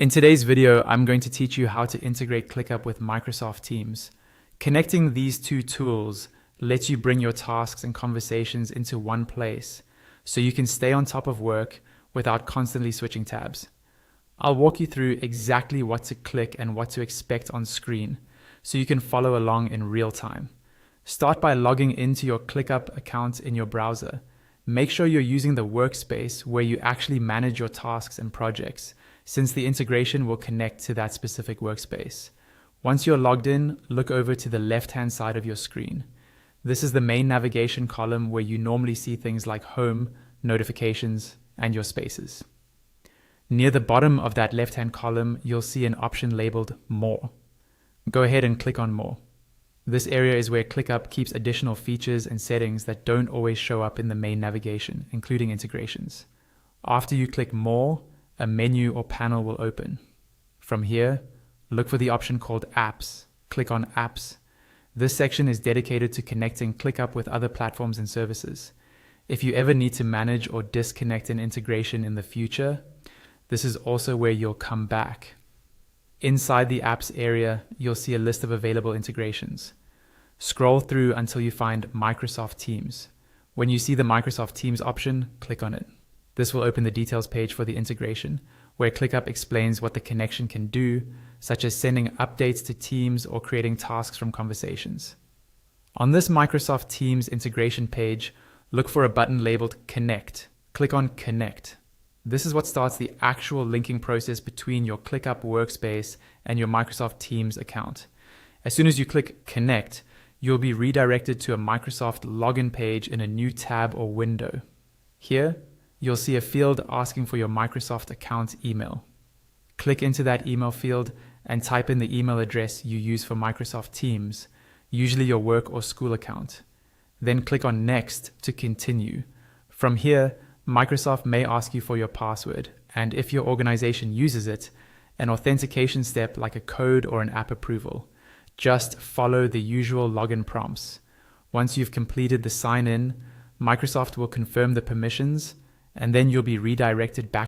In today's video, I'm going to teach you how to integrate ClickUp with Microsoft Teams. Connecting these two tools lets you bring your tasks and conversations into one place, so you can stay on top of work without constantly switching tabs. I'll walk you through exactly what to click and what to expect on screen, so you can follow along in real time. Start by logging into your ClickUp account in your browser. Make sure you're using the workspace where you actually manage your tasks and projects, since the integration will connect to that specific workspace. Once you're logged in, look over to the left-hand side of your screen. This is the main navigation column where you normally see things like Home, Notifications, and your spaces. Near the bottom of that left-hand column, you'll see an option labeled More. Go ahead and click on More. This area is where ClickUp keeps additional features and settings that don't always show up in the main navigation, including integrations. After you click More, a menu or panel will open. From here, look for the option called Apps. Click on Apps. This section is dedicated to connecting ClickUp with other platforms and services. If you ever need to manage or disconnect an integration in the future, this is also where you'll come back. Inside the Apps area, you'll see a list of available integrations. Scroll through until you find Microsoft Teams. When you see the Microsoft Teams option, click on it. This will open the details page for the integration, where ClickUp explains what the connection can do, such as sending updates to Teams or creating tasks from conversations. On this Microsoft Teams integration page, look for a button labeled Connect. Click on Connect. This is what starts the actual linking process between your ClickUp workspace and your Microsoft Teams account. As soon as you click Connect, you'll be redirected to a Microsoft login page in a new tab or window. Here, you'll see a field asking for your Microsoft account email. Click into that email field and type in the email address you use for Microsoft Teams, usually your work or school account. Then click on Next to continue. From here, Microsoft may ask you for your password, and if your organization uses it, an authentication step like a code or an app approval. Just follow the usual login prompts. Once you've completed the sign-in, Microsoft will confirm the permissions, and then you'll be redirected back